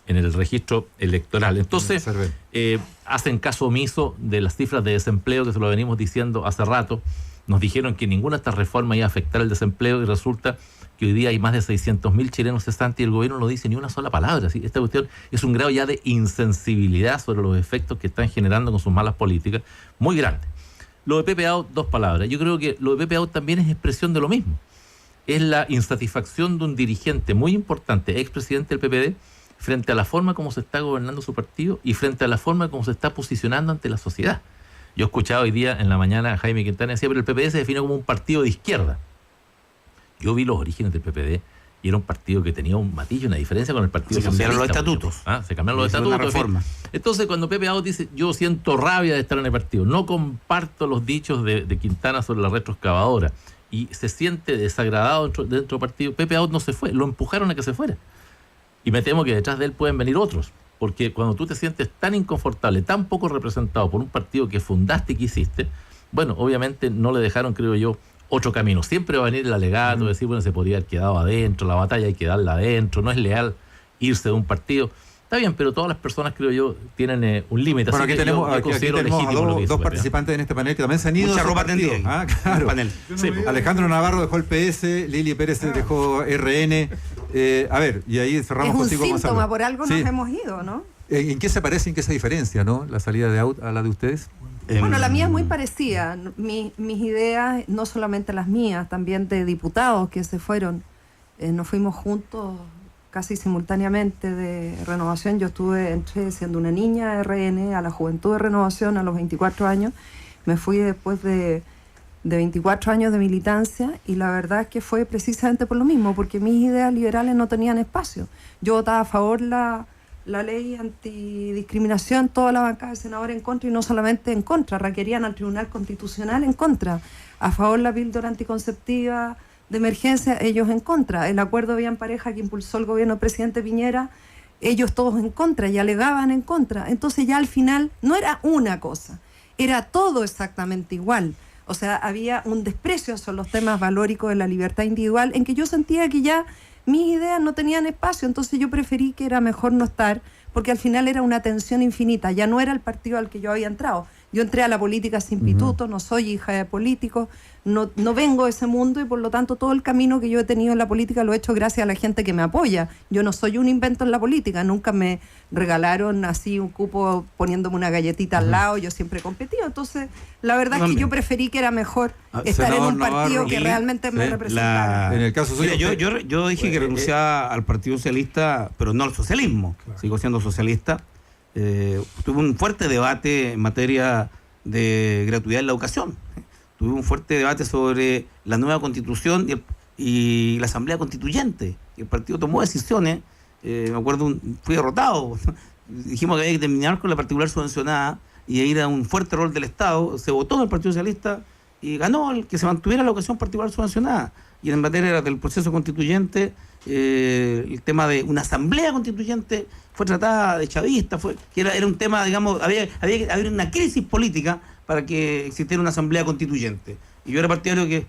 el registro electoral. Entonces, hacen caso omiso de las cifras de desempleo que se lo venimos diciendo hace rato. Nos dijeron que ninguna de estas reformas iba a afectar el desempleo y resulta que hoy día hay más de 600.000 chilenos cesantes y el gobierno no dice ni una sola palabra. ¿Sí? Esta cuestión es un grado ya de insensibilidad sobre los efectos que están generando con sus malas políticas muy grande. Lo de Pepe Out, 2 palabras. Yo creo que lo de Pepe Out también es expresión de lo mismo. Es la insatisfacción de un dirigente muy importante, expresidente del PPD, frente a la forma como se está gobernando su partido y frente a la forma como se está posicionando ante la sociedad. Yo he escuchado hoy día en la mañana a Jaime Quintana decía, pero el PPD se define como un partido de izquierda. Yo vi los orígenes del PPD y era un partido que tenía un matiz y una diferencia con el partido socialista. Se cambiaron los estatutos. Se cambiaron los estatutos. Entonces, cuando Pepe Out dice, yo siento rabia de estar en el partido, no comparto los dichos de Quintana sobre la retroexcavadora y se siente desagradado dentro del partido, Pepe Out no se fue, lo empujaron a que se fuera. Y me temo que detrás de él pueden venir otros. Porque cuando tú te sientes tan inconfortable, tan poco representado por un partido que fundaste y que hiciste, bueno, obviamente no le dejaron, creo yo, otro camino. Siempre va a venir el alegato, decir, bueno, se podría haber quedado adentro, la batalla hay que darla adentro, no es leal irse de un partido. Está bien, pero todas las personas, creo yo, tienen un límite. Bueno, aquí tenemos a dos participantes en este panel que también se han ido. Mucha ropa tendida. Claro. Panel. Sí, Alejandro Navarro dejó el PS, Lili Pérez dejó RN. A ver, y ahí cerramos contigo. Es un síntoma, por algo nos hemos ido, ¿no? ¿En qué se parece, en qué se diferencia, no? La salida de Out a la de ustedes. Bueno, la mía es muy parecida. Mis ideas, no solamente las mías, también de diputados que se fueron. Nos fuimos juntos casi simultáneamente de Renovación. Yo entré siendo una niña de RN a la Juventud de Renovación a los 24 años. Me fui después de 24 años de militancia y la verdad es que fue precisamente por lo mismo, porque mis ideas liberales no tenían espacio. Yo votaba a favor la ley antidiscriminación, toda la bancada de senadores en contra y no solamente en contra, requerían al Tribunal Constitucional en contra, a favor la píldora anticonceptiva de emergencia, ellos en contra, el acuerdo de vía en pareja que impulsó el gobierno del presidente Piñera, ellos todos en contra y alegaban en contra. Entonces ya al final no era una cosa, era todo exactamente igual. O sea, había un desprecio sobre los temas valóricos de la libertad individual en que yo sentía que ya mis ideas no tenían espacio, entonces yo preferí que era mejor no estar, porque al final era una tensión infinita, ya no era el partido al que yo había entrado. Yo entré a la política sin pituto, no soy hija de políticos, no vengo de ese mundo y por lo tanto todo el camino que yo he tenido en la política lo he hecho gracias a la gente que me apoya. Yo no soy un invento en la política, nunca me regalaron así un cupo poniéndome una galletita al lado, yo siempre he competido. Entonces, la verdad es que yo preferí que era mejor estar en un partido que realmente me representara. En el caso suyo, yo dije que renunciaba al Partido Socialista, pero no al socialismo. Claro. Sigo siendo socialista. Tuve un fuerte debate en materia de gratuidad en la educación. Tuve un fuerte debate sobre la nueva constitución y la asamblea constituyente. El partido tomó decisiones. Me acuerdo, fui derrotado. Dijimos que había que terminar con la particular subvencionada y ir a un fuerte rol del Estado. Se votó en el Partido Socialista y ganó el que se mantuviera la educación particular subvencionada. Y en materia del proceso constituyente, el tema de una asamblea constituyente fue tratada de chavista, era un tema, digamos, había que haber una crisis política para que existiera una asamblea constituyente. Y yo era partidario que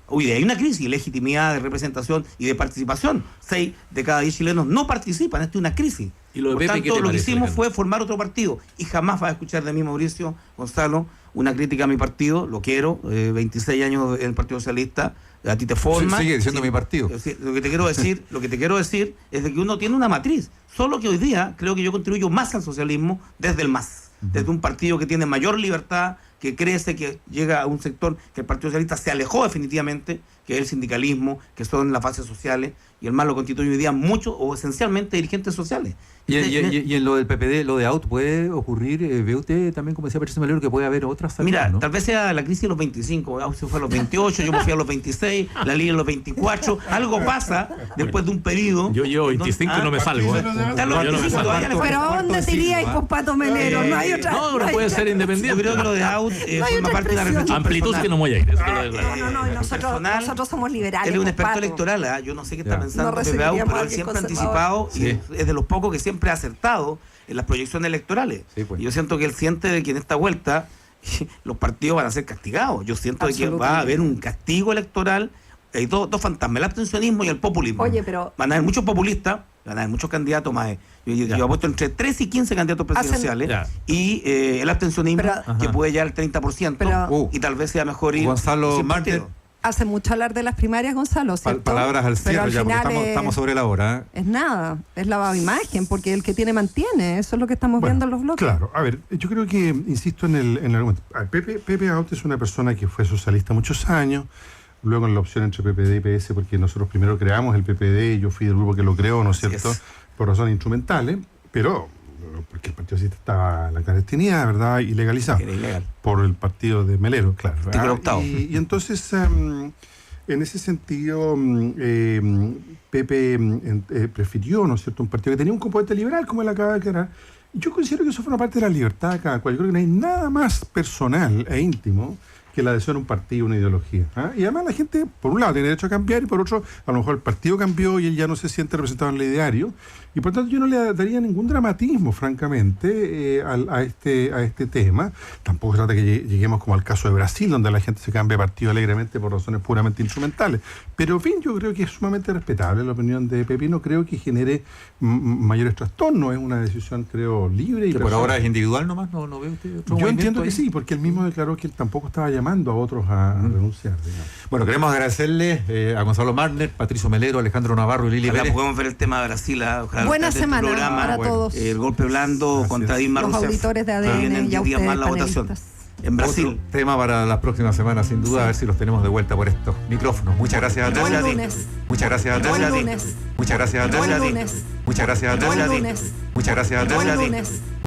hoy día hay una crisis de legitimidad, de representación y de participación. 6 de cada 10 chilenos no participan, esta es una crisis. ¿Y lo de Por Pepe, tanto, lo que hicimos fue formar otro partido. Y jamás vas a escuchar de mí, Mauricio, Gonzalo, una crítica a mi partido. Lo quiero, 26 años en el Partido Socialista, a ti te forma. Sigue diciendo mi partido. Lo que te quiero decir es de que uno tiene una matriz. Solo que hoy día creo que yo contribuyo más al socialismo desde el MAS. Desde un partido que tiene mayor libertad, que crece, que llega a un sector que el Partido Socialista se alejó definitivamente, que es el sindicalismo, que son las bases sociales, y el MAS lo constituye hoy día mucho o esencialmente dirigentes sociales. Y en lo del PPD, lo de AUT, ¿puede ocurrir? ¿Ve usted también, como decía Patricio Melero, que puede haber otras salidas? Mira, ¿no? tal vez sea la crisis de los 25, AUT se fue a los 28, yo me fui a los 26, la Liga a los 24, algo pasa después de un periodo. Yo llevo 25 y no me salgo. Pero ¿dónde te irías con Pato Melero? No hay otra. No puede ser independiente. Yo creo que lo de AUT forma parte de una reflexión amplitud personal. que no voy a ir. Nosotros somos liberales. Él es un experto Pato. electoral, yo no sé qué está pensando No Pepe AUT, pero él recibiríamos siempre ha a alguien anticipado y Sí. es de los pocos que siempre ha acertado en las proyecciones electorales. Sí, pues. Y yo siento que él siente de que en esta vuelta los partidos van a ser castigados. Yo siento de que va a haber un castigo electoral. Hay dos fantasmas, el abstencionismo y el populismo. Oye, pero Van a haber muchos populistas, van a haber muchos candidatos más. Yo apuesto entre 13 y 15 candidatos presidenciales y el abstencionismo que puede llegar al 30% y tal vez sea mejor ir Gonzalo sin Martín. partido. hace mucho hablar de las primarias, Gonzalo, ¿cierto? Palabras al Pero cierre ya, porque final estamos sobre la hora. Es nada, es lavado de imagen, porque el que tiene mantiene, eso es lo que estamos viendo en los bloques. Claro, a ver, yo creo que, insisto en el argumento. Pepe AUT es una persona que fue socialista muchos años, luego en la opción entre PPD y PS, porque nosotros primero creamos el PPD y yo fui del grupo que lo creó, ¿no es cierto?, por razones instrumentales, pero porque el Partido Socialista estaba en la clandestinidad, ¿verdad?, ilegalizado. Era ilegal. Por el partido de Melero, claro. Y entonces, en ese sentido, Pepe prefirió, ¿no es cierto?, un partido que tenía un componente liberal, como él acaba de declarar. Y yo considero que eso fue una parte de la libertad de cada cual. Yo creo que no hay nada más personal e íntimo que la adhesión a un partido, una ideología. Y además la gente, por un lado, tiene derecho a cambiar y por otro, a lo mejor el partido cambió y él ya no se siente representado en el ideario. Y por tanto yo no le daría ningún dramatismo, francamente, a este tema. Tampoco se trata que lleguemos como al caso de Brasil, donde la gente se cambia de partido alegremente por razones puramente instrumentales. Pero, en fin, yo creo que es sumamente respetable la opinión de Pepe. No creo que genere mayores trastornos. Es una decisión, creo, libre. Y que por ahora es individual nomás, ¿no ve usted otro Yo entiendo ahí? que sí, porque él mismo declaró que él tampoco estaba llamando a otros a renunciar. Digamos. Bueno, queremos agradecerle a Gonzalo Marner, Patricio Melero, Alejandro Navarro y Lili Ojalá Pérez. podemos ver el tema de Brasil. Ojalá Buena este semana programa, para todos. El golpe blando contra Dilma Los Rousseff. auditores de ADN Vienen y a 10 días ustedes, más la votación. panelistas. En Brasil. Otro tema para las próximas semanas, sin duda, a ver si los tenemos de vuelta por estos micrófonos. Muchas gracias a todos. Buen lunes. Muchas gracias a todos. Buen lunes. Muchas gracias a todos. Buen lunes. Muchas gracias a todos. Buen lunes. Muchas gracias a todos. Buen lunes.